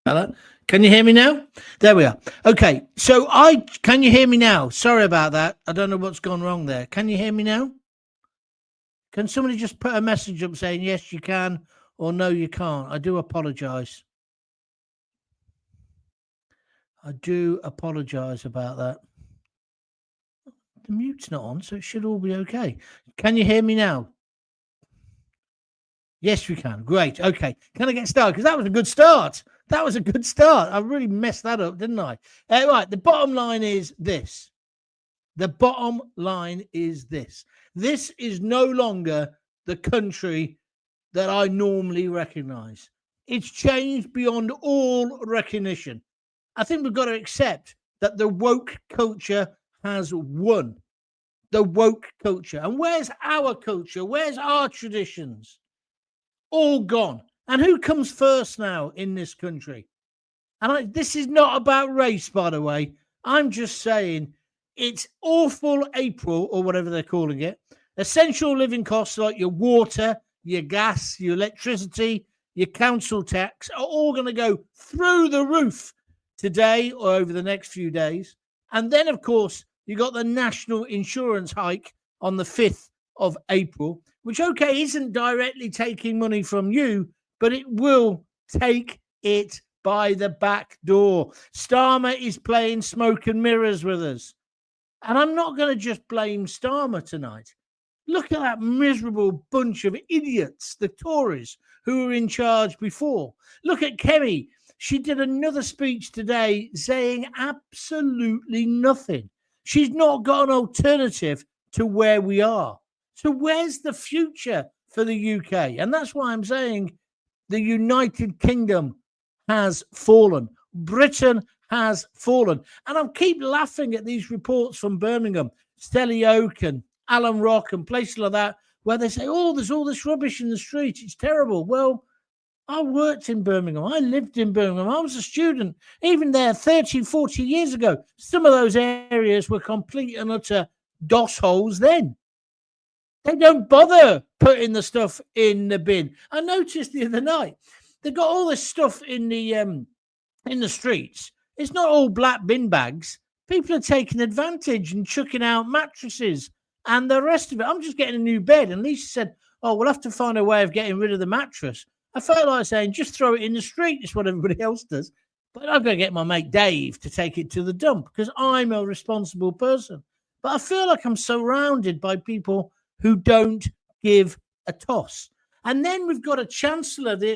Hello? Can you hear me now? There we are. Okay, so can you hear me now? Sorry about that. I don't know what's gone wrong there. Can you hear me now? Can somebody just put a message up saying yes, you can, or no, you can't? I do apologize. I do apologize about that. The mute's not on, so it should all be okay. Can you hear me now? Yes, we can. Great. Okay. Can I get started? Because that was a good start. That was a good start. I really messed that up, didn't I? Right. The bottom line is this. The bottom line is this. This is no longer the country that I normally recognize. It's changed beyond all recognition. I think we've got to accept that the woke culture has won. The woke culture. And where's our culture? Where's our traditions? All gone. And who comes first now in this country? And this is not about race, by the way. I'm just saying it's awful April, or whatever they're calling it. Essential living costs like your water, your gas, your electricity, your council tax are all going to go through the roof today or over the next few days. And then, of course, you got the national insurance hike on the 5th of April, which, okay, isn't directly taking money from you, but it will take it by the back door. Starmer is playing smoke and mirrors with us. And I'm not going to just blame Starmer tonight. Look at that miserable bunch of idiots, the Tories, who were in charge before. Look at Kemi. She did another speech today saying absolutely nothing. She's not got an alternative to where we are. So where's the future for the UK? And that's why I'm saying the United Kingdom has fallen. Britain has fallen. And I keep laughing at these reports from Birmingham, Stely Oak and Alan Rock and places like that, where they say, oh, there's all this rubbish in the streets. It's terrible. Well, I worked in Birmingham. I lived in Birmingham. I was a student, even there 30, 40 years ago. Some of those areas were complete and utter DOS holes then. They don't bother putting the stuff in the bin. I noticed the other night, they've got all this stuff in the streets. It's not all black bin bags. People are taking advantage and chucking out mattresses and the rest of it. I'm just getting a new bed. And Lisa said, oh, we'll have to find a way of getting rid of the mattress. I felt like saying, just throw it in the street. It's what everybody else does. But I've got to get my mate Dave to take it to the dump because I'm a responsible person. But I feel like I'm surrounded by people who don't give a toss. And then we've got a Chancellor of the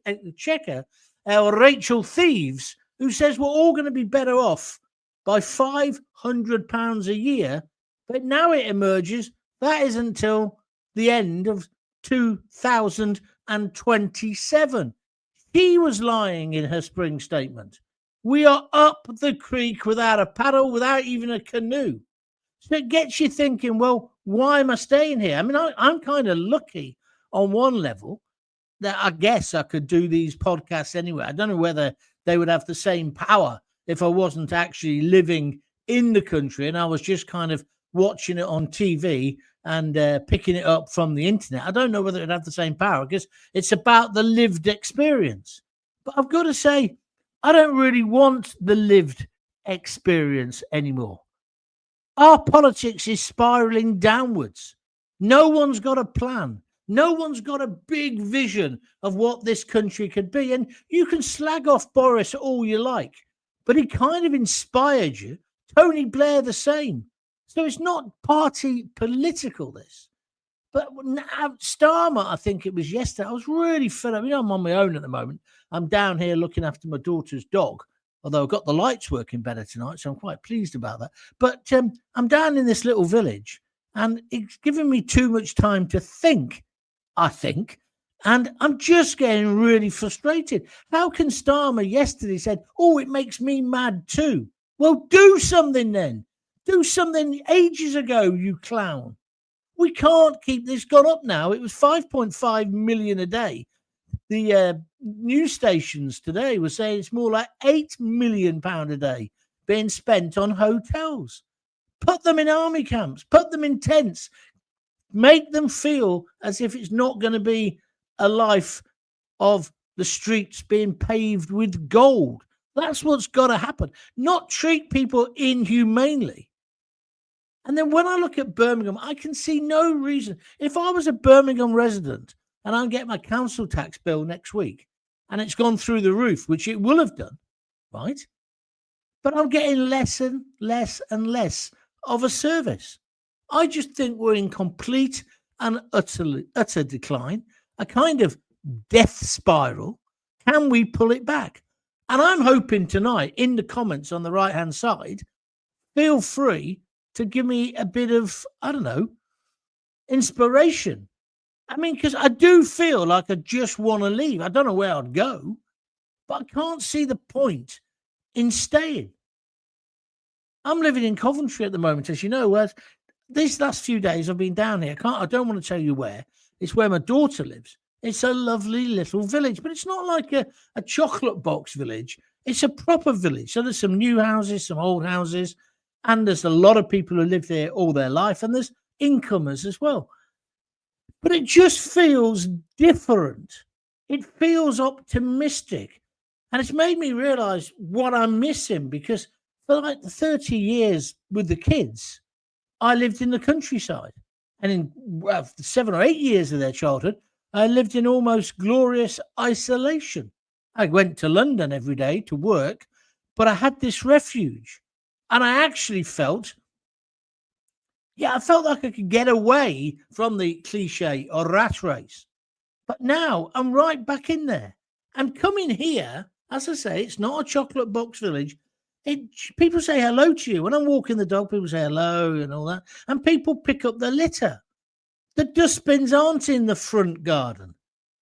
Exchequer, Rachel Reeves, who says we're all going to be better off by £500 a year. But now it emerges that is until the end of 2027. She was lying in her spring statement. We are up the creek without a paddle, without even a canoe. So it gets you thinking, well, why am I staying here? I mean, I'm kind of lucky on one level that I guess I could do these podcasts anyway. I don't know whether they would have the same power if I wasn't actually living in the country and I was just kind of watching it on TV and picking it up from the internet. I don't know whether it'd have the same power because it's about the lived experience. But I've got to say, I don't really want the lived experience anymore. Our politics is spiraling downwards. No one's got a plan. No one's got a big vision of what this country could be. And you can slag off Boris all you like, but he kind of inspired you. Tony Blair the same. So it's not party political, this. But Starmer, I think it was yesterday, I was really fed up. You know, I'm on my own at the moment. I'm down here looking after my daughter's dog, although I've got the lights working better tonight, so I'm quite pleased about that. But I'm down in this little village, and it's given me too much time to think, I think, and I'm just getting really frustrated. How can Starmer yesterday said, oh, it makes me mad too? Well, do something then. Do something ages ago, you clown. We can't keep this gone up now. It was 5.5 million a day. The news stations today were saying it's more like £8 million a day being spent on hotels. Put them in army camps. Put them in tents. Make them feel as if it's not going to be a life of the streets being paved with gold. That's what's got to happen. Not treat people inhumanely. And then when I look at Birmingham, I can see no reason. If I was a Birmingham resident and I get my council tax bill next week and it's gone through the roof, which it will have done, right? But I'm getting less and less and less of a service. I just think we're in complete and utter decline, a kind of death spiral. Can we pull it back? And I'm hoping tonight in the comments on the right-hand side, feel free to give me a bit of, I don't know, inspiration. I mean, because I do feel like I just want to leave. I don't know where I'd go, but I can't see the point in staying. I'm living in Coventry at the moment, as you know. Whereas these last few days I've been down here. I don't want to tell you where. It's where my daughter lives. It's a lovely little village, but it's not like a chocolate box village. It's a proper village. So there's some new houses, some old houses, and there's a lot of people who live there all their life, and there's incomers as well. But it just feels different. It feels optimistic. And it's made me realize what I'm missing, because for like 30 years with the kids, I lived in the countryside. And in 7 or 8 years of their childhood, I lived in almost glorious isolation. I went to London every day to work, but I had this refuge. And I actually felt, I felt like I could get away from the cliche or rat race. But now I'm right back in there. And coming here, as I say, it's not a chocolate box village. People say hello to you. When I'm walking the dog, people say hello and all that. And people pick up the litter. The dustbins aren't in the front garden.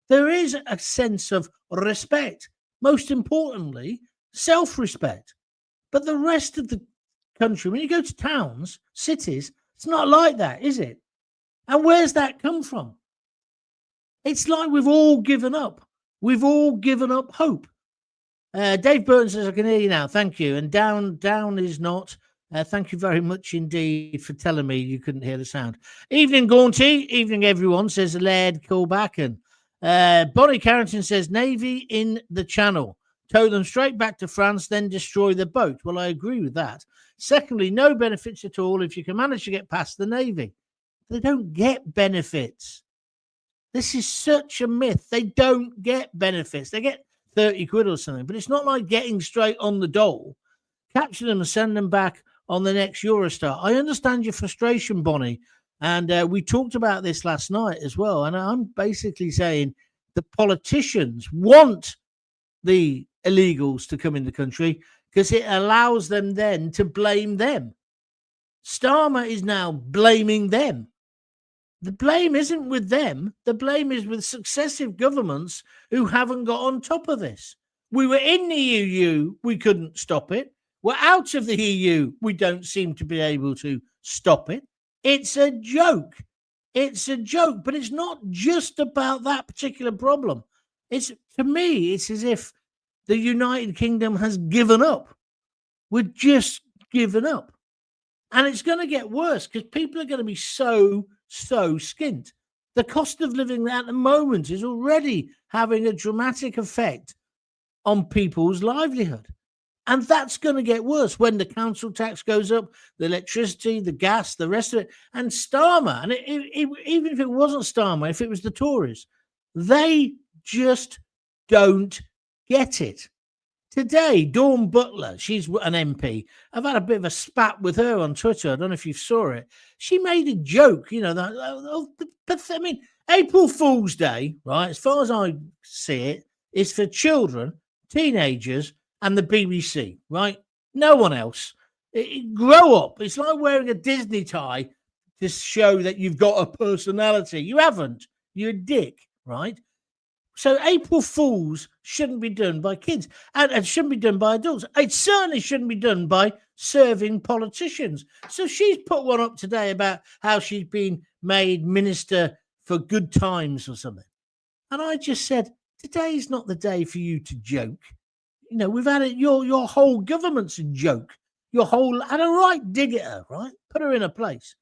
There is a sense of respect. Most importantly, self-respect. But the rest of the country, when you go to towns, cities, it's not like that, is it? And where's that come from? It's like we've all given up. We've all given up hope. Dave Burton says, I can hear you now. Thank you. And down is not. Thank you very much indeed for telling me you couldn't hear the sound. Evening, Gaunty. Evening, everyone, says Laird Callback. And Bonnie Carrington says, Navy in the Channel. Tow them straight back to France, then destroy the boat. Well, I agree with that. Secondly, no benefits at all if you can manage to get past the Navy. They don't get benefits. This is such a myth. They don't get benefits. They get 30 quid or something, but it's not like getting straight on the dole. Capture them and send them back on the next Eurostar. I understand your frustration, Bonnie, and we talked about this last night as well, and I'm basically saying the politicians want the illegals to come in the country because it allows them then to blame them. Starmer is now blaming them. The blame isn't with them. The blame is with successive governments who haven't got on top of this. We were in the EU. We couldn't stop it. We're out of the EU. We don't seem to be able to stop it. It's a joke. It's a joke. But it's not just about that particular problem. To me, it's as if the United Kingdom has given up. We're just given up. And it's going to get worse because people are going to be so skint. The cost of living at the moment is already having a dramatic effect on people's livelihood. And that's going to get worse when the council tax goes up, the electricity, the gas, the rest of it. And Starmer, and even if it wasn't Starmer, if it was the Tories, they just don't get it. Today, Dawn Butler, she's an MP. I've had a bit of a spat with her on Twitter. I don't know if you saw it. She made a joke, I mean, April Fool's Day, right, as far as I see it, is for children, teenagers, and the BBC, right? No one else. Grow up. It's like wearing a Disney tie to show that you've got a personality. You haven't. You're a dick, right? So April Fools shouldn't be done by kids and it shouldn't be done by adults. It certainly shouldn't be done by serving politicians. So she's put one up today about how she's been made minister for good times or something. And I just said, today's not the day for you to joke. We've had it. Your whole government's a joke. And a right dig at her, right? Put her in a place.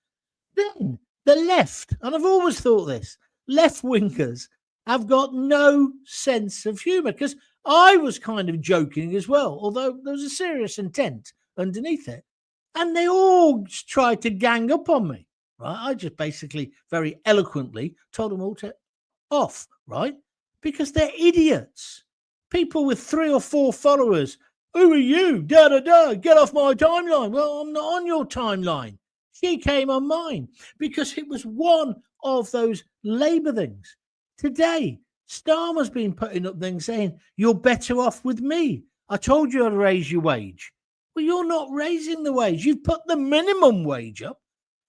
Then the left, and I've always thought this, left-wingers have got no sense of humour, because I was kind of joking as well, although there was a serious intent underneath it. And they all tried to gang up on me, right? I just basically very eloquently told them all to off, right? Because they're idiots. People with 3 or 4 followers. Who are you? Da da da. Get off my timeline. Well, I'm not on your timeline. She came on mine because it was one of those Labour things. Today, Starmer's been putting up things saying, you're better off with me. I told you I'd raise your wage. Well, you're not raising the wage. You've put the minimum wage up.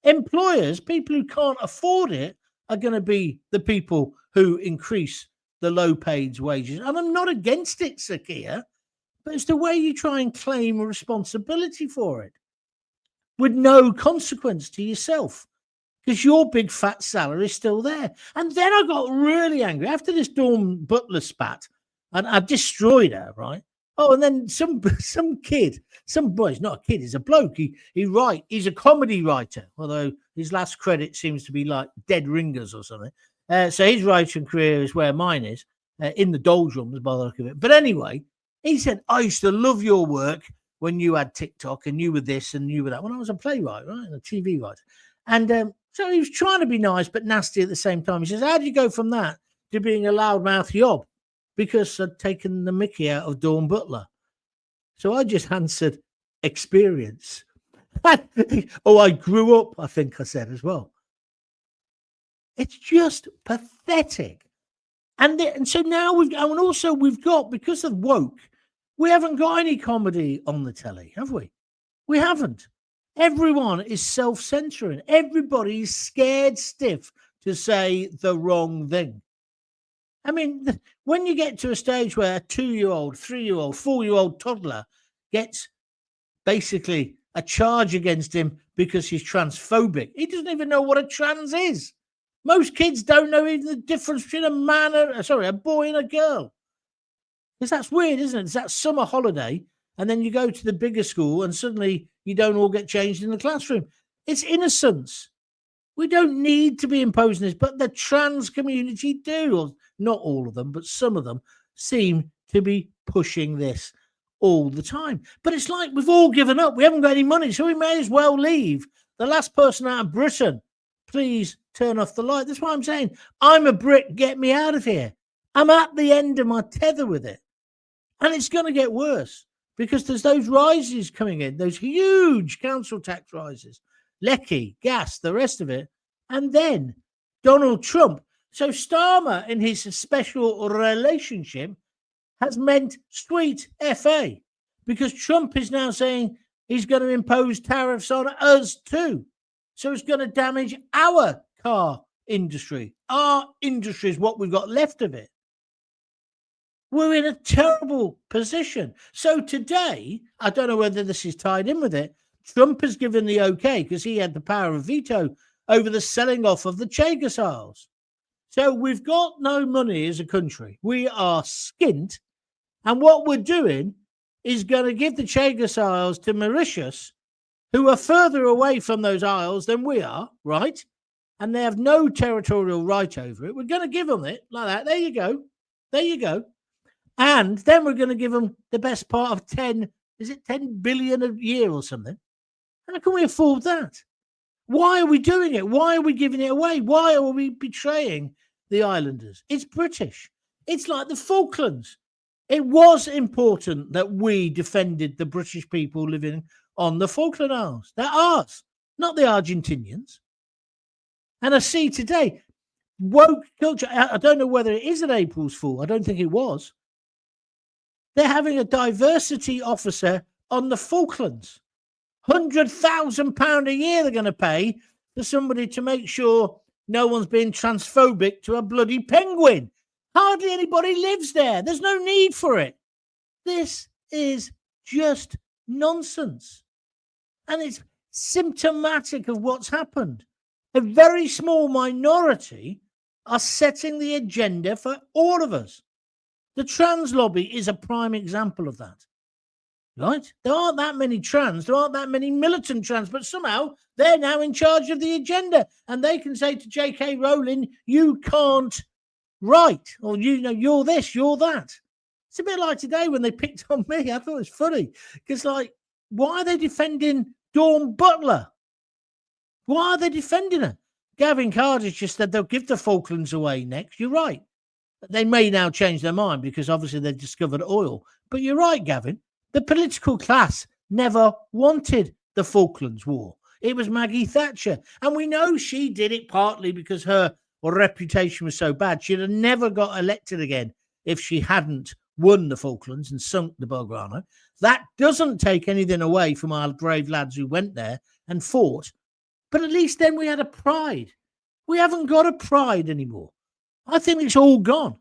Employers, people who can't afford it, are going to be the people who increase the low-paid wages. And I'm not against it, Sir Keir, but it's the way you try and claim responsibility for it with no consequence to yourself, because your big fat salary is still there. And then I got really angry after this Dawn Butler spat, and I destroyed her, right? Oh, and then some kid, some boy, he's not a kid, he's a bloke. He's a comedy writer, although his last credit seems to be like Dead Ringers or something. So his writing career is where mine is, in the doldrums by the look of it. But anyway, he said, I used to love your work when you had TikTok and you were this and you were that, when I was a playwright, right, and a TV writer. And so he was trying to be nice but nasty at the same time. He says, how do you go from that to being a loudmouth yob? Because I'd taken the mickey out of Dawn Butler. So I just answered, experience. Oh, I grew up, I think I said as well. It's just pathetic. And so now we've got, because of woke, we haven't got any comedy on the telly, have we? We haven't. Everyone is self-censoring. Everybody is scared stiff to say the wrong thing. I mean, when you get to a stage where a 2-year-old, 3-year-old, 4-year-old toddler gets basically a charge against him because he's transphobic, he doesn't even know what a trans is. Most kids don't know even the difference between a boy and a girl. Because that's weird, isn't it? It's that summer holiday, and then you go to the bigger school and suddenly you don't all get changed in the classroom. It's innocence. We don't need to be imposing this, but the trans community do. Or not all of them, but some of them seem to be pushing this all the time. But it's like we've all given up. We haven't got any money, so we may as well leave. The last person out of Britain, please turn off the light. That's why I'm saying, I'm a Brit, get me out of here. I'm at the end of my tether with it. And it's going to get worse because there's those rises coming in, those huge council tax rises, Lecky, gas, the rest of it. And then Donald Trump. So Starmer, in his special relationship, has meant sweet FA, because Trump is now saying he's going to impose tariffs on us too. So it's going to damage our car industry. Our industry is what we've got left of it. We're in a terrible position. So today, I don't know whether this is tied in with it, Trump has given the okay, because he had the power of veto over the selling off of the Chagos Isles. So we've got no money as a country. We are skint. And what we're doing is going to give the Chagos Isles to Mauritius, who are further away from those isles than we are, right? And they have no territorial right over it. We're going to give them it like that. There you go. There you go. And then we're going to give them the best part of 10 billion a year or something? How can we afford that? Why are we doing it? Why are we giving it away? Why are we betraying the islanders? It's British. It's like the Falklands. It was important that we defended the British people living on the Falkland Isles. They're ours, not the Argentinians. And I see today, woke culture, I don't know whether it is an April's Fool. I don't think it was. They're having a diversity officer on the Falklands. £100,000 a year they're going to pay for somebody to make sure no one's being transphobic to a bloody penguin. Hardly anybody lives there. There's no need for it. This is just nonsense. And it's symptomatic of what's happened. A very small minority are setting the agenda for all of us. The trans lobby is a prime example of that. Right? There aren't that many trans, there aren't that many militant trans, but somehow they're now in charge of the agenda. And they can say to J.K. Rowling, you can't right, or you're this, you're that. It's a bit like today when they picked on me. I thought it was funny because, like, why are they defending Dawn Butler? Why are they defending her? Gavin Carter's just said they'll give the Falklands away next. You're right. They may now change their mind because obviously they've discovered oil. But you're right, Gavin. The political class never wanted the Falklands War. It was Maggie Thatcher. And we know she did it partly because her reputation was so bad. She'd have never got elected again if she hadn't won the Falklands and sunk the Belgrano. That doesn't take anything away from our brave lads who went there and fought. But at least then we had a pride. We haven't got a pride anymore. I think it's all gone.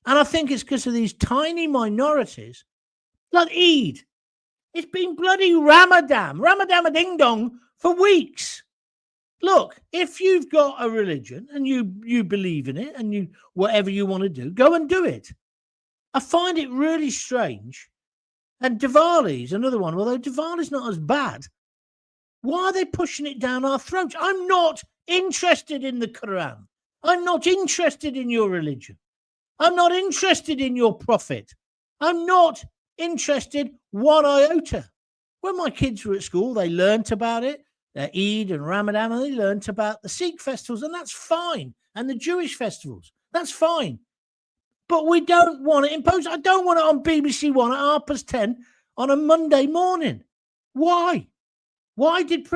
And I think it's because of these tiny minorities like Eid. It's been bloody Ramadan a ding dong for weeks. Look, if you've got a religion and you believe in it and you whatever you want to do, go and do it. I find it really strange. And Diwali's another one, although Diwali's not as bad. Why are they pushing it down our throats? I'm not interested in the Quran. I'm not interested in your religion. I'm not interested in your prophet. I'm not interested one iota. When my kids were at school, they learnt about it, Eid and Ramadan, and they learnt about the Sikh festivals, and that's fine, and the Jewish festivals. That's fine. But we don't want it imposed. I don't want it on BBC One at 10:30 on a Monday morning. Why? Why did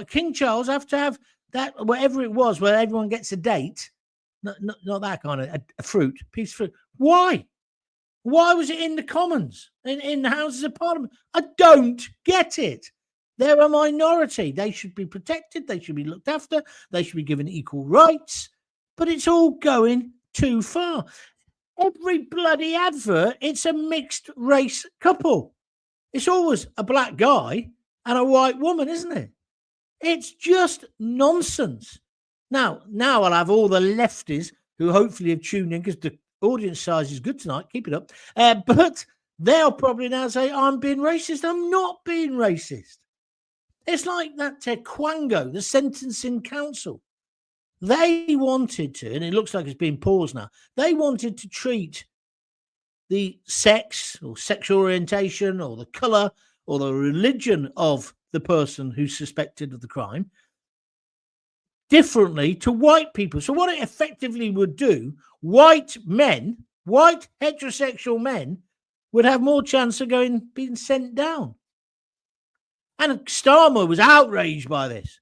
King Charles have to have that, whatever it was, where everyone gets a date? Not that kind of a fruit, piece of fruit. Why? Why was it in the Commons, in the Houses of Parliament? I don't get it. They're a minority. They should be protected. They should be looked after. They should be given equal rights. But it's all going too far. Every bloody advert, it's a mixed race couple. It's always a black guy and a white woman, isn't it? It's just nonsense. Now I'll have all the lefties who hopefully have tuned in because the audience size is good tonight. Keep it up. But they'll probably now say, I'm being racist. I'm not being racist. It's like that Quango, the Sentencing Council. They wanted to, and it looks like it's being paused now, they wanted to treat the sex or sexual orientation or the colour or the religion of the person who's suspected of the crime differently to white people. So what it effectively would do, white heterosexual men would have more chance of being sent down. And Starmer was outraged by this.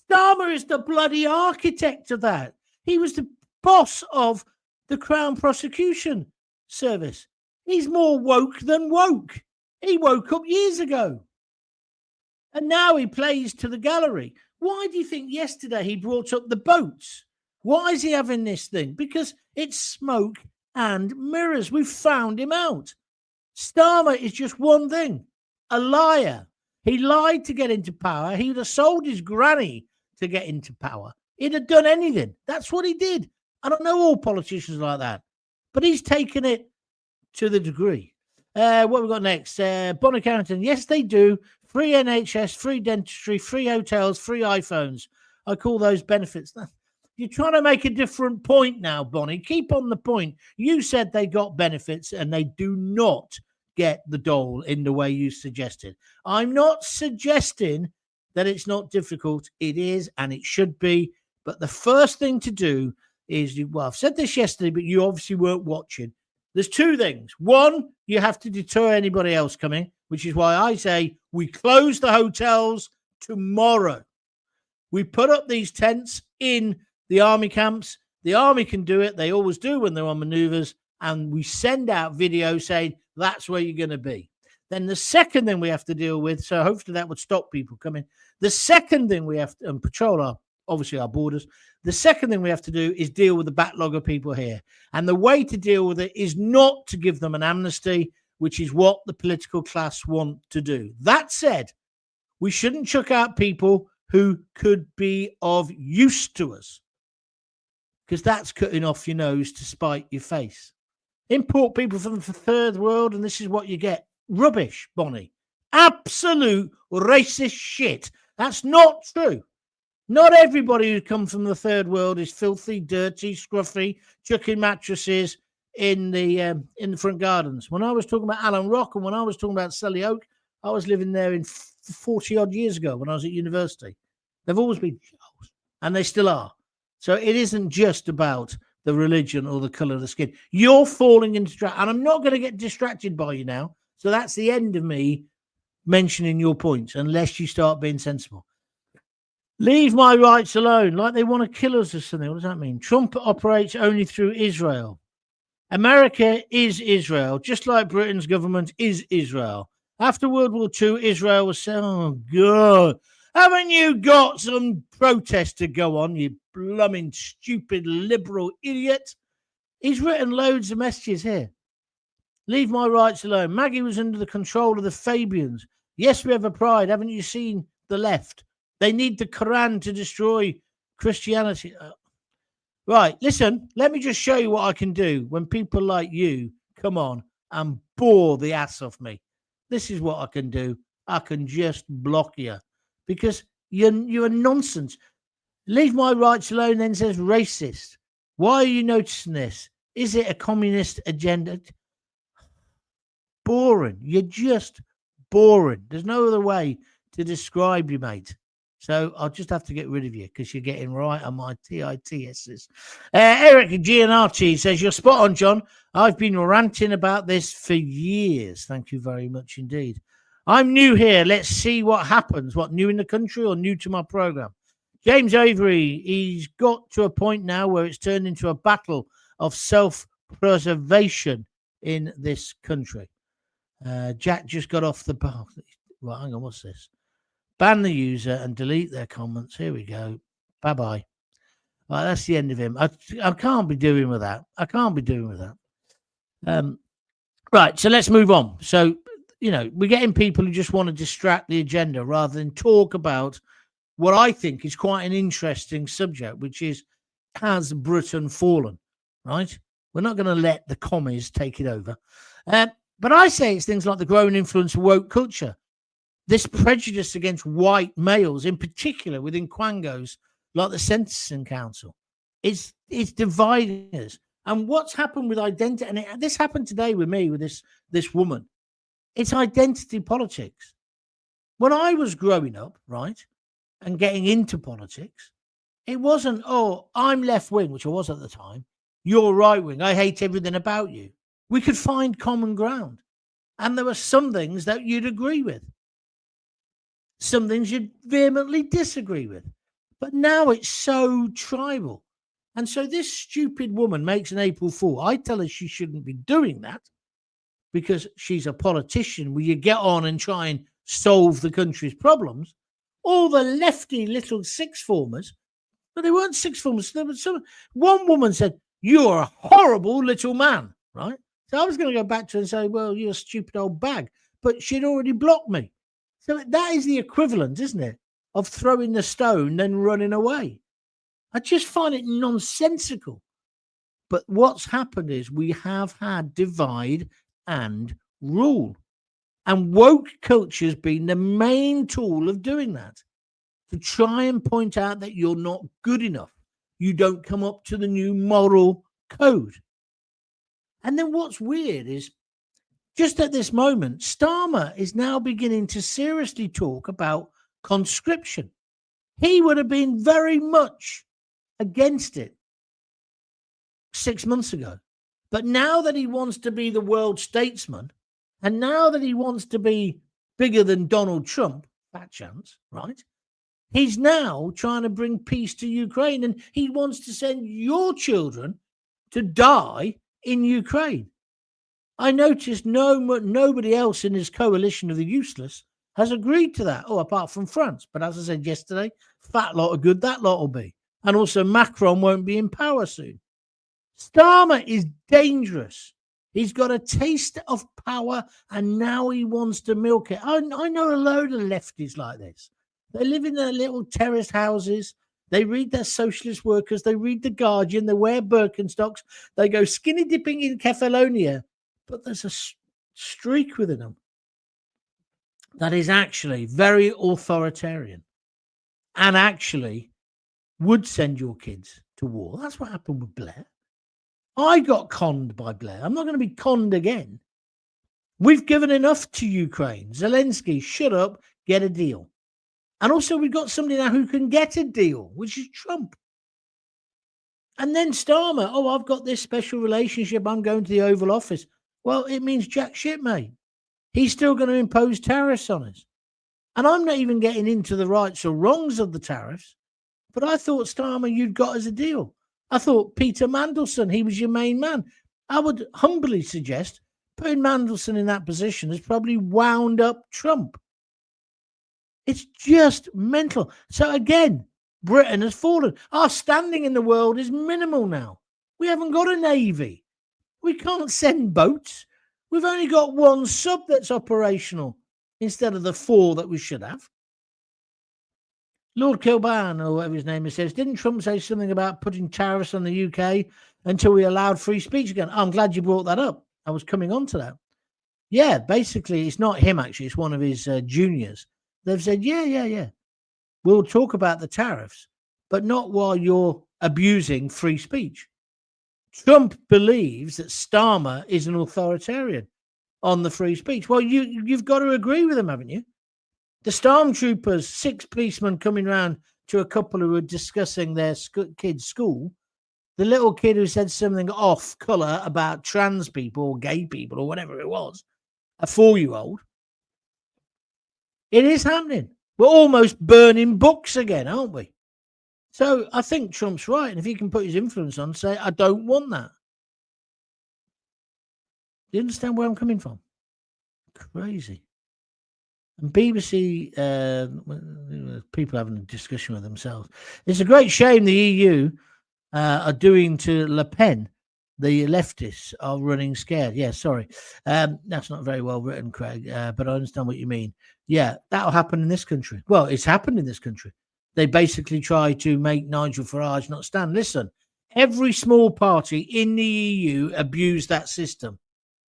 Starmer is the bloody architect of that. He was the boss of the Crown Prosecution Service. He's more woke than woke. He woke up years ago. And now he plays to the gallery. Why do you think yesterday he brought up the boats? Why is he having this thing? Because it's smoke and mirrors. We've found him out. Starmer is just one thing, a liar. He lied to get into power. He would have sold his granny to get into power. He'd have done anything. That's what he did. I don't know all politicians like that, but he's taken it to the degree. What have we got next? Bonnie Carrington. Yes, they do. Free NHS, free dentistry, free hotels, free iPhones. I call those benefits. You're trying to make a different point now, Bonnie. Keep on the point. You said they got benefits and they do not get the dole in the way you suggested. I'm not suggesting that it's not difficult. It is, and it should be. But the first thing to do is, I've said this yesterday, but you obviously weren't watching. There's two things. One, you have to deter anybody else coming, which is why I say we close the hotels tomorrow. We put up these tents in the army camps. The army can do it. They always do when they're on maneuvers. And we send out videos saying that's where you're going to be. Then the second thing we have to deal with, so hopefully that would stop people coming. The second thing we have to patrol our borders. The second thing we have to do is deal with the backlog of people here. And the way to deal with it is not to give them an amnesty, which is what the political class want to do. That said, we shouldn't chuck out people who could be of use to us, because that's cutting off your nose to spite your face. Import people from the third world, and this is what you get. Rubbish, Bonnie. Absolute racist shit. That's not true. Not everybody who comes from the third world is filthy, dirty, scruffy, chucking mattresses in the front gardens. When I was talking about Alan Rock and when I was talking about Selly Oak, I was living there in 40 odd years ago when I was at university. They've always been, and they still are. So it isn't just about the religion or the color of the skin. You're falling into trap, and I'm not going to get distracted by you now. So that's the end of me mentioning your points, unless you start being sensible. Leave my rights alone, like they want to kill us or something. What does that mean? Trump operates only through Israel. America is Israel, just like Britain's government is Israel. After World War II, Israel was saying, oh, God, haven't you got some protest to go on, you blooming stupid liberal idiot? He's written loads of messages here. Leave my rights alone. Maggie was under the control of the Fabians. Yes, we have a pride. Haven't you seen the left? They need the Quran to destroy Christianity. Right, listen, let me just show you what I can do when people like you come on and bore the ass off me. This is what I can do. I can just block you because you're nonsense. Leave my rights alone then says racist. Why are you noticing this? Is it a communist agenda? Boring. You're just boring. There's no other way to describe you, mate. So I'll just have to get rid of you because you're getting right on my TITSs. Eric Gianarchi says, you're spot on, John. I've been ranting about this for years. Thank you very much indeed. I'm new here. Let's see what happens. What, new in the country or new to my program? James Avery, he's got to a point now where it's turned into a battle of self-preservation in this country. Jack just got off the bar. Well, hang on, what's this? Ban the user and delete their comments. Here we go. Bye-bye. Right, that's the end of him. I can't be doing with that. I can't be doing with that. Right, so let's move on. So, we're getting people who just want to distract the agenda rather than talk about what I think is quite an interesting subject, which is, has Britain fallen? Right? We're not going to let the commies take it over. But I say it's things like the growing influence of woke culture, this prejudice against white males, in particular within quangos like the Sentencing Council. It's dividing us. And what's happened with identity, and this happened today with me, with this woman, it's identity politics. When I was growing up, right, and getting into politics, it wasn't, oh, I'm left wing, which I was at the time. You're right wing. I hate everything about you. We could find common ground. And there were some things that you'd agree with. Some things you'd vehemently disagree with. But now it's so tribal. And so this stupid woman makes an April Fool. I tell her she shouldn't be doing that because she's a politician where you get on and try and solve the country's problems. All the lefty little sixth formers, but they weren't sixth formers. There was one woman said, you're a horrible little man, right? So I was going to go back to her and say, well, you're a stupid old bag. But she'd already blocked me. So that is the equivalent, isn't it, of throwing the stone, then running away. I just find it nonsensical. But what's happened is we have had divide and rule. And woke culture has been the main tool of doing that, to try and point out that you're not good enough. You don't come up to the new moral code. And then what's weird is, just at this moment, Starmer is now beginning to seriously talk about conscription. He would have been very much against it 6 months ago. But now that he wants to be the world statesman, and now that he wants to be bigger than Donald Trump, fat chance, right? He's now trying to bring peace to Ukraine, and he wants to send your children to die in Ukraine. I noticed nobody else in his coalition of the useless has agreed to that. Oh, apart from France. But as I said yesterday, fat lot of good that lot will be. And also Macron won't be in power soon. Starmer is dangerous. He's got a taste of power and now he wants to milk it. I know a load of lefties like this. They live in their little terraced houses. They read their socialist workers. They read The Guardian. They wear Birkenstocks. They go skinny dipping in Kefalonia. But there's a streak within them that is actually very authoritarian and actually would send your kids to war. That's what happened with Blair. I got conned by Blair. I'm not going to be conned again. We've given enough to Ukraine. Zelensky, shut up, get a deal. And also we've got somebody now who can get a deal, which is Trump. And then Starmer, I've got this special relationship. I'm going to the Oval Office. Well, it means jack shit, mate. He's still going to impose tariffs on us. And I'm not even getting into the rights or wrongs of the tariffs. But I thought, Starmer, you'd got us a deal. I thought Peter Mandelson, he was your main man. I would humbly suggest putting Mandelson in that position has probably wound up Trump. It's just mental. So again, Britain has fallen. Our standing in the world is minimal now. We haven't got a navy. We can't send boats. We've only got one sub that's operational instead of the 4 that we should have. Lord Kilban, or whatever his name is, says, didn't Trump say something about putting tariffs on the UK until we allowed free speech again? I'm glad you brought that up. I was coming on to that. Yeah, basically, it's not him, actually. It's one of his juniors. They've said, yeah. We'll talk about the tariffs, but not while you're abusing free speech. Trump believes that Starmer is an authoritarian on the free speech. Well, you've got to agree with him, haven't you? The stormtroopers, 6 policemen coming round to a couple who were discussing their kid's school. The little kid who said something off colour about trans people or gay people or whatever it was, a 4-year-old. It is happening. We're almost burning books again, aren't we? So I think Trump's right. And if he can put his influence on, say, I don't want that. Do you understand where I'm coming from? Crazy. And BBC, people having a discussion with themselves. It's a great shame the EU are doing to Le Pen. The leftists are running scared. Yeah, sorry. That's not very well written, Craig, but I understand what you mean. Yeah, that'll happen in this country. Well, it's happened in this country. They basically try to make Nigel Farage not stand. Listen, every small party in the EU abused that system.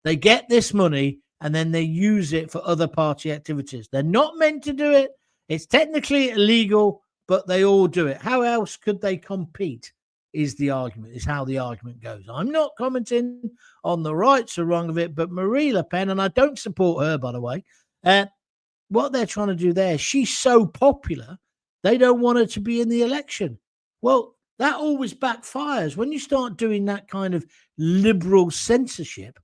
They get this money and then they use it for other party activities. They're not meant to do it. It's technically illegal, but they all do it. How else could they compete? Is the argument, is how the argument goes. I'm not commenting on the rights or wrong of it, but Marie Le Pen, and I don't support her, by the way, what they're trying to do there, she's so popular, they don't want her to be in the election. Well, that always backfires. When you start doing that kind of liberal censorship,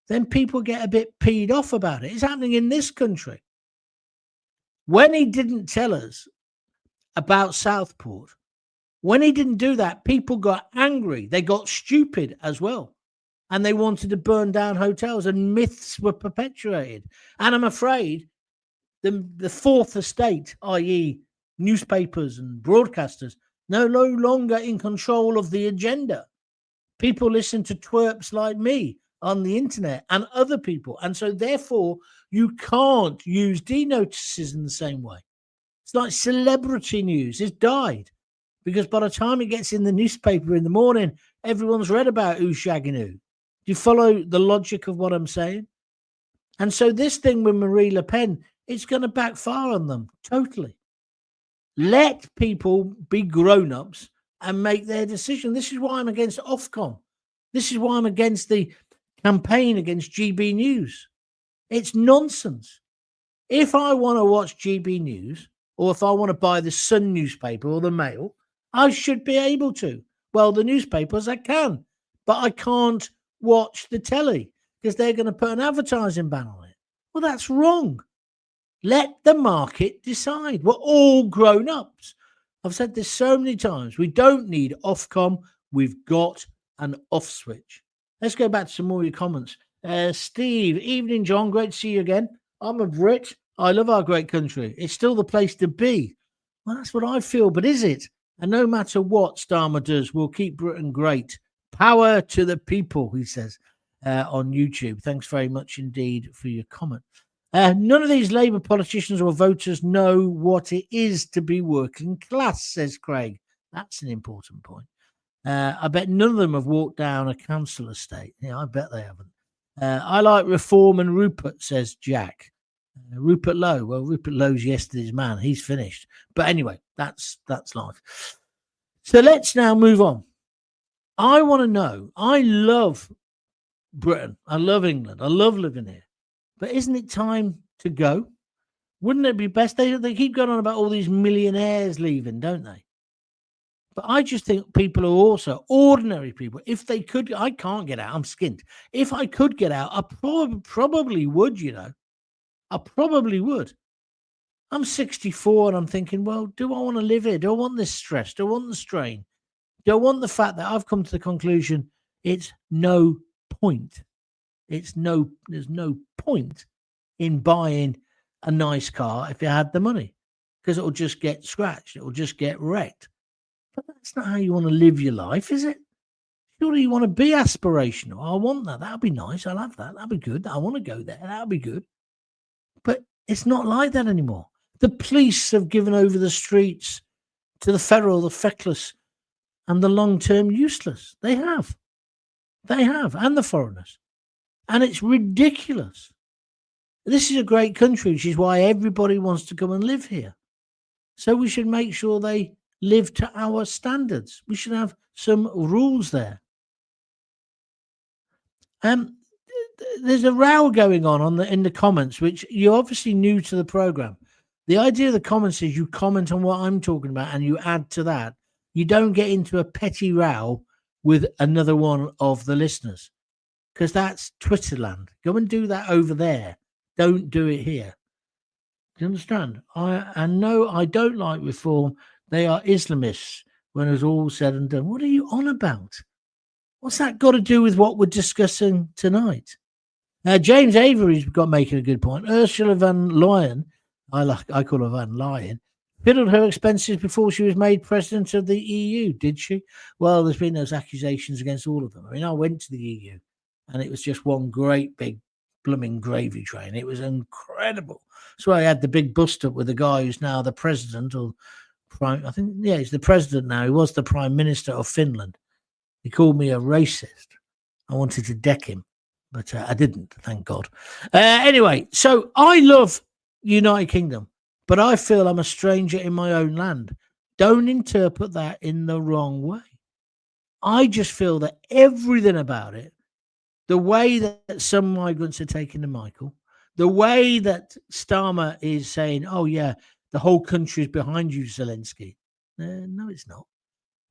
then people get a bit peed off about it. It's happening in this country. When he didn't tell us about Southport, when he didn't do that, people got angry. They got stupid as well. And they wanted to burn down hotels and myths were perpetuated. And I'm afraid the fourth estate, i.e. newspapers and broadcasters, no longer in control of the agenda. People listen to twerps like me on the internet and other people. And so therefore, you can't use denotices in the same way. It's like celebrity news. It's died. Because by the time it gets in the newspaper in the morning, everyone's read about who's shagging who. Do you follow the logic of what I'm saying? And so this thing with Marie Le Pen, it's going to backfire on them totally. Let people be grown-ups and make their decision. This is why I'm against Ofcom. This is why I'm against the campaign against GB News. It's nonsense. If I want to watch GB News, or if I want to buy the Sun newspaper or the Mail, I should be able to. Well, the newspapers I can, but I can't watch the telly because they're going to put an advertising ban on it. Well, that's wrong. Let the market decide. We're all grown-ups. I've said this so many times. We don't need Ofcom. We've got an off switch. Let's go back to some more of your comments. Steve, evening, John. Great to see you again. I'm a Brit. I love our great country. It's still the place to be. Well, that's what I feel, but is it? And no matter what Starmer does, we'll keep Britain great. Power to the people, he says on YouTube. Thanks very much indeed for your comment. None of these Labour politicians or voters know what it is to be working class, says Craig. That's an important point. I bet none of them have walked down a council estate. Yeah, I bet they haven't. I like reform and Rupert, says Jack. Rupert Lowe. Well, Rupert Lowe's yesterday's man. He's finished. But anyway, that's life. So let's now move on. I want to know, I love Britain. I love England. I love living here. But isn't it time to go? Wouldn't it be best? They keep going on about all these millionaires leaving, don't they? But I just think people are also ordinary people. If they could, I can't get out. I'm skint. If I could get out, I probably would, you know. I probably would. I'm 64 and I'm thinking, well, do I want to live here? Do I want this stress? Do I want the strain? Do I want the fact that I've come to the conclusion it's no point? There's no point in buying a nice car if you had the money, because it'll just get scratched. It'll just get wrecked. But that's not how you want to live your life, is it? Surely you want to be aspirational. I want that. That'll be nice. I'll have that. That'll be good. I want to go there. That'll be good. But it's not like that anymore. The police have given over the streets to the feral, the feckless, and the long-term useless. They have. And the foreigners. And it's ridiculous. This is a great country, which is why everybody wants to come and live here. So we should make sure they live to our standards. We should have some rules there. There's a row going on in the comments, which you're obviously new to the program. The idea of the comments is you comment on what I'm talking about and you add to that. You don't get into a petty row with another one of the listeners, because that's Twitterland. Go and do that over there. Don't do it here. Do you understand? I know I don't like reform. They are Islamists when it's all said and done. What are you on about? What's that got to do with what we're discussing tonight? James Avery's making a good point. Ursula von Leyen, I call her Van Leyen, fiddled her expenses before she was made president of the EU, did she? Well, there's been those accusations against all of them. I mean, I went to the EU and it was just one great big blooming gravy train. It was incredible. So I had the big bust up with the guy who's now the president or prime. I think, yeah, he's the president now. He was the prime minister of Finland. He called me a racist. I wanted to deck him, but I didn't, thank God. Anyway, so I love United Kingdom, but I feel I'm a stranger in my own land. Don't interpret that in the wrong way. I just feel that everything about it, the way that some migrants are taking to Michael, the way that Starmer is saying, oh, yeah, the whole country is behind you, Zelensky. No, it's not.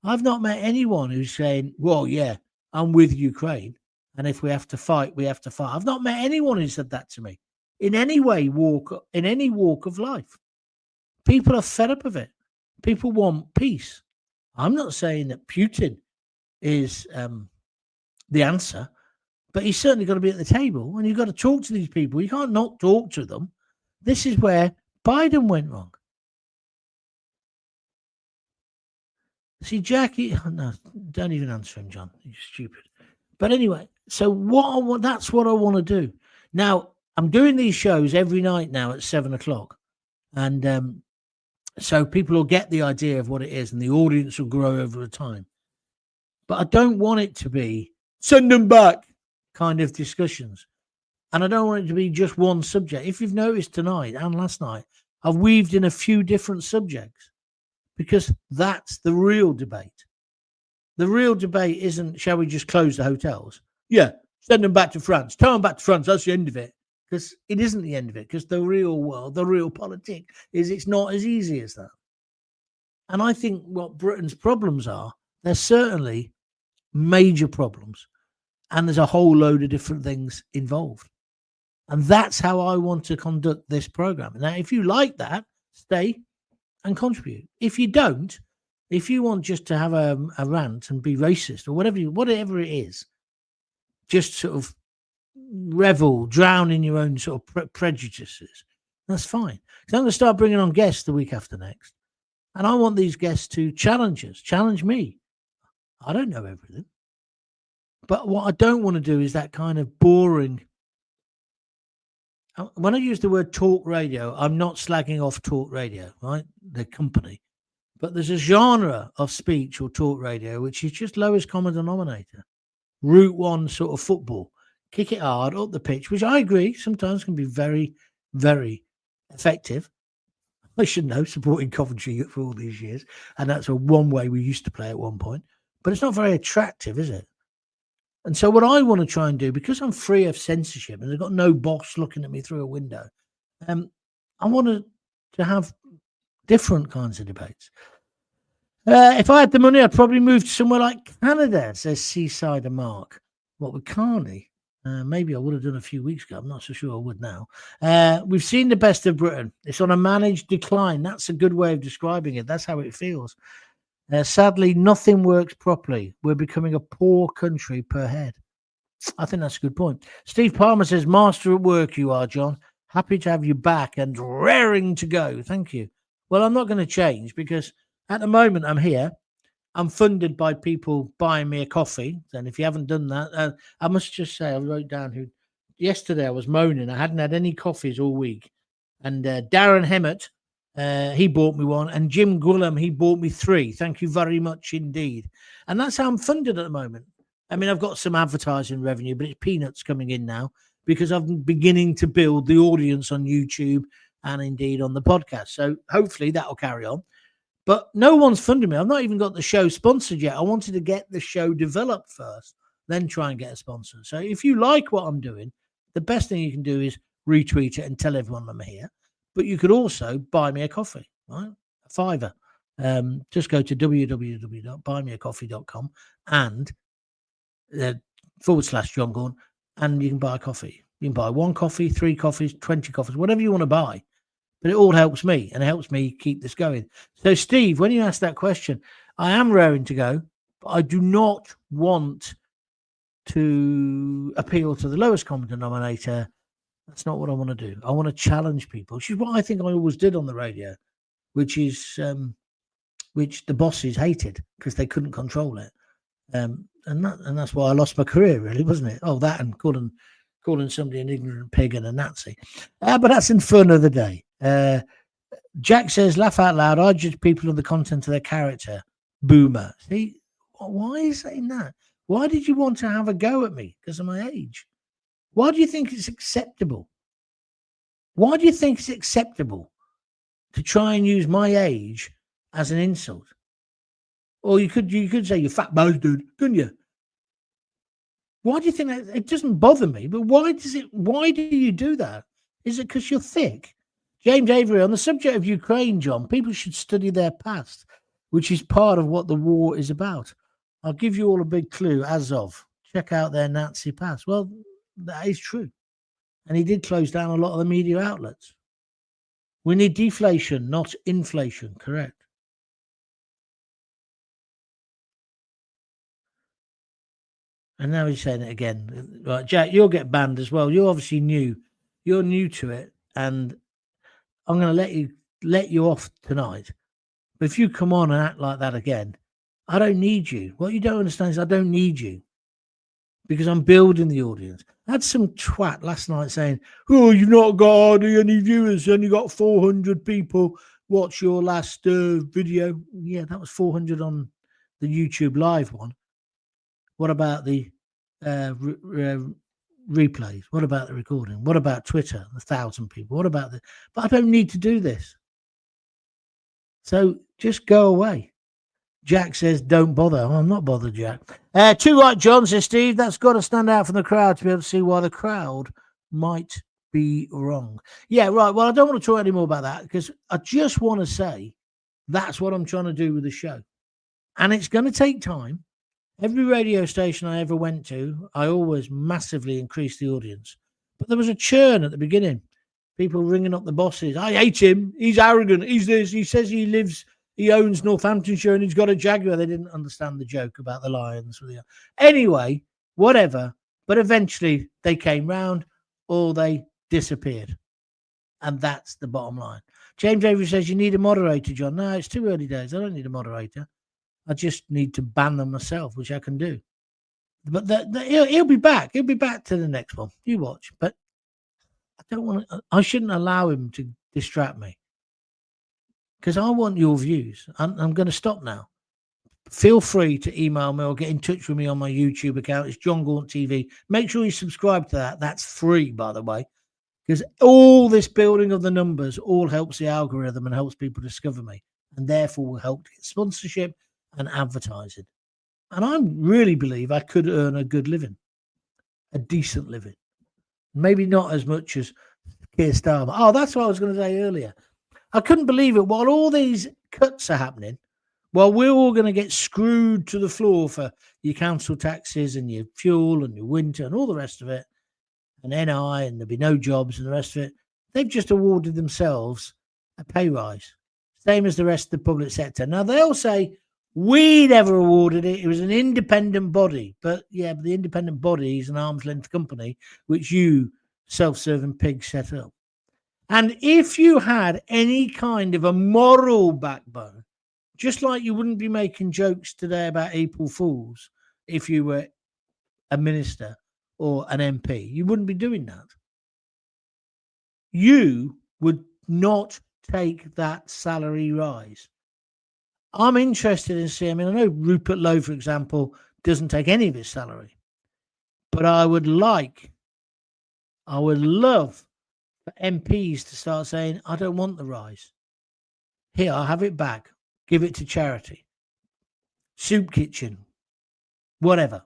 I've not met anyone who's saying, well, yeah, I'm with Ukraine. And if we have to fight, we have to fight. I've not met anyone who said that to me in any walk of life. People are fed up of it. People want peace. I'm not saying that Putin is the answer, but he's certainly got to be at the table, and you've got to talk to these people. You can't not talk to them. This is where Biden went wrong. See, Jackie, no, don't even answer him, John. You're stupid. But anyway, so that's what I want to do. Now, I'm doing these shows every night now at 7:00. And so people will get the idea of what it is, and the audience will grow over the time. But I don't want it to be send them back kind of discussions. And I don't want it to be just one subject. If you've noticed tonight and last night, I've weaved in a few different subjects, because that's the real debate. The real debate isn't, shall we just close the hotels? Yeah, send them back to France. Tell them back to France. That's the end of it. Because it isn't the end of it. Because the real world, the real politics, is it's not as easy as that. And I think what Britain's problems are, they're certainly major problems. And there's a whole load of different things involved. And that's how I want to conduct this program. Now, if you like that, stay and contribute. If you don't, if you want just to have a rant and be racist or whatever it is, just sort of drown in your own sort of prejudices, that's fine. So I'm going to start bringing on guests the week after next. And I want these guests to challenge me. I don't know everything. But what I don't want to do is that kind of boring. When I use the word talk radio, I'm not slagging off talk radio, right? The company. But there's a genre of speech or talk radio which is just lowest common denominator. Route one sort of football. Kick it hard, up the pitch, which I agree sometimes can be very, very effective. I should know, supporting Coventry for all these years. And that's one way we used to play at one point. But it's not very attractive, is it? And so what I want to try and do, because I'm free of censorship and I've got no boss looking at me through a window, I want to have different kinds of debates. If I had the money, I'd probably move to somewhere like Canada, says Seaside Mark. What with Carney? Maybe I would have done a few weeks ago. I'm not so sure I would now. We've seen the best of Britain. It's on a managed decline. That's a good way of describing it. That's how it feels. Sadly, nothing works properly. We're becoming a poor country per head. I think that's a good point. Steve Palmer says, master at work you are, John. Happy to have you back and raring to go. Thank you. Well, I'm not going to change because at the moment I'm here. I'm funded by people buying me a coffee. And if you haven't done that, I must just say, I wrote down who yesterday I was moaning. I hadn't had any coffees all week. And Darren Hemmett, he bought me one. And Jim Gullum, he bought me 3. Thank you very much indeed. And that's how I'm funded at the moment. I mean, I've got some advertising revenue, but it's peanuts coming in now because I'm beginning to build the audience on YouTube and indeed on the podcast. So hopefully that will carry on. But no one's funding me. I've not even got the show sponsored yet. I wanted to get the show developed first, then try and get a sponsor. So if you like what I'm doing, the best thing you can do is retweet it and tell everyone I'm here. But you could also buy me a coffee, right? A $5. Just go to www.buymeacoffee.com and /John Gaunt, and you can buy a coffee. You can buy 1 coffee, 3 coffees, 20 coffees, whatever you want to buy. But it all helps me, and it helps me keep this going. So, Steve, when you ask that question, I am raring to go, but I do not want to appeal to the lowest common denominator. That's not what I want to do. I want to challenge people, which is what I think I always did on the radio, which is which the bosses hated because they couldn't control it. And that's why I lost my career, really, wasn't it? Oh, that and calling somebody an ignorant pig and a Nazi. But that's in for another day. Jack says, laugh out loud. I judge people on the content of their character. Boomer. See, why is saying that? Why did you want to have a go at me? Because of my age. Why do you think it's acceptable? Why do you think it's acceptable to try and use my age as an insult? Or you could say you fat bastard, couldn't you? Why do you think that? It doesn't bother me, but why do you do that? Is it because you're thick? James Avery, on the subject of Ukraine, John, people should study their past, which is part of what the war is about. I'll give you all a big clue. Azov, check out their Nazi past. Well, that is true. And he did close down a lot of the media outlets. We need deflation, not inflation, correct? And now he's saying it again. Right, Jack, you'll get banned as well. You're obviously new. You're new to it. And I'm going to let you off tonight. But if you come on and act like that again, I don't need you. What you don't understand is I don't need you because I'm building the audience. I had some twat last night saying, oh, you've not got hardly any viewers. You only got 400 people watch your last video. Yeah, that was 400 on the YouTube live one. What about the replays? What about the recording? What about Twitter? 1,000 people. What about the? But I don't need to do this. So just go away. Jack says, don't bother. Oh, I'm not bothered, Jack. Too right, John, says Steve. That's got to stand out from the crowd to be able to see why the crowd might be wrong. Yeah, right. Well, I don't want to talk any more about that because I just want to say that's what I'm trying to do with the show. And it's going to take time. Every radio station I ever went to, I always massively increased the audience. But there was a churn at the beginning. People ringing up the bosses. I hate him. He's arrogant. He's this. He says he owns Northamptonshire and he's got a Jaguar. They didn't understand the joke about the Lions. Anyway, whatever. But eventually they came round or they disappeared. And that's the bottom line. James Avery says, you need a moderator, John. No, it's too early days. I don't need a moderator. I just need to ban them myself, which I can do. But he'll be back. He'll be back to the next one. You watch. But I shouldn't allow him to distract me. Because I want your views. I'm going to stop now. Feel free to email me or get in touch with me on my YouTube account. It's John Gaunt TV. Make sure you subscribe to that. That's free, by the way. Because all this building of the numbers all helps the algorithm and helps people discover me, and therefore will help to get sponsorship and advertising. And I really believe I could earn a good living, a decent living. Maybe not as much as Keir Starmer. Oh, that's what I was going to say earlier. I couldn't believe it. While all these cuts are happening, while we're all going to get screwed to the floor for your council taxes and your fuel and your winter and all the rest of it, and NI, and there'll be no jobs and the rest of it, they've just awarded themselves a pay rise, same as the rest of the public sector. Now, they'll say, we never awarded it. It was an independent body. But yeah, but the independent body is an arm's length company, which you self-serving pigs set up. And if you had any kind of a moral backbone, just like you wouldn't be making jokes today about April Fools if you were a minister or an MP, you wouldn't be doing that. You would not take that salary rise. I'm interested in seeing, I know Rupert Lowe, for example, doesn't take any of his salary, but I would love for MPs to start saying, I don't want the rise. Here, I'll have it back. Give it to charity. Soup kitchen. Whatever.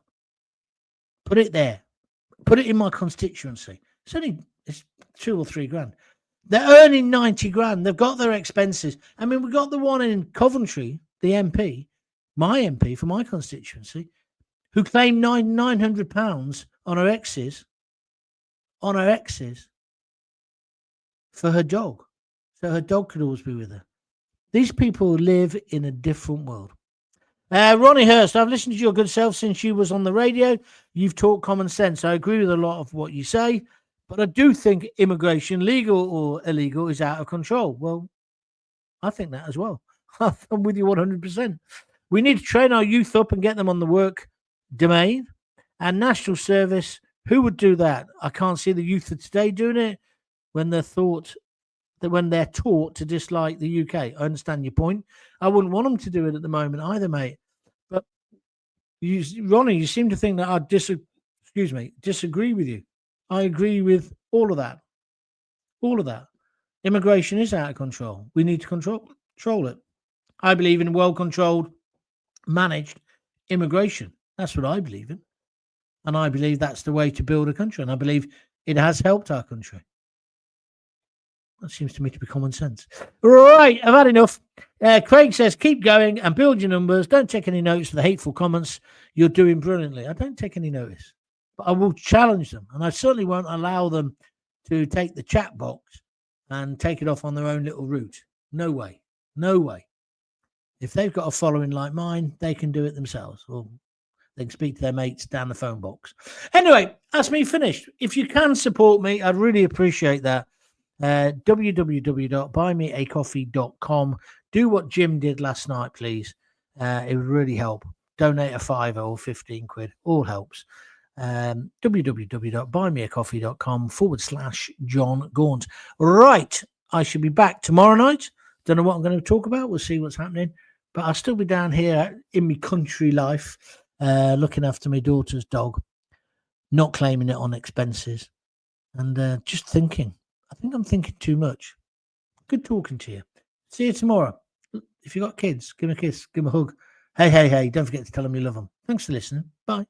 Put it there. Put it in my constituency. It's 2 or 3 grand. They're earning 90 grand. They've got their expenses. We've got the one in Coventry, the MP, my MP for my constituency, who claimed £900 on her exes for her dog. So her dog could always be with her. These people live in a different world. Ronnie Hurst, I've listened to your good self since you was on the radio. You've talked common sense. I agree with a lot of what you say, but I do think immigration, legal or illegal, is out of control. Well, I think that as well. I'm with you 100%. We need to train our youth up and get them on the work domain and national service. Who would do that? I can't see the youth of today doing it when they're taught to dislike the UK. I understand your point. I wouldn't want them to do it at the moment either, mate. But Ronnie, you seem to think that I disagree with you. I agree with all of that. All of that. Immigration is out of control. We need to control it. I believe in well-controlled, managed immigration. That's what I believe in. And I believe that's the way to build a country. And I believe it has helped our country. That seems to me to be common sense. Right, I've had enough. Craig says, keep going and build your numbers. Don't take any notice for the hateful comments. You're doing brilliantly. I don't take any notice. But I will challenge them. And I certainly won't allow them to take the chat box and take it off on their own little route. No way. No way. If they've got a following like mine, they can do it themselves. Or they can speak to their mates down the phone box. Anyway, that's me finished. If you can support me, I'd really appreciate that. www.buymeacoffee.com. Do what Jim did last night, please. It would really help. Donate a £5 or 15 quid. All helps. www.buymeacoffee.com/John Gaunt. Right. I should be back tomorrow night. Don't know what I'm going to talk about. We'll see what's happening. But I'll still be down here in my country life, looking after my daughter's dog, not claiming it on expenses, and just thinking. I think I'm thinking too much. Good talking to you. See you tomorrow. If you've got kids, give them a kiss, give them a hug. Hey, don't forget to tell them you love them. Thanks for listening. Bye.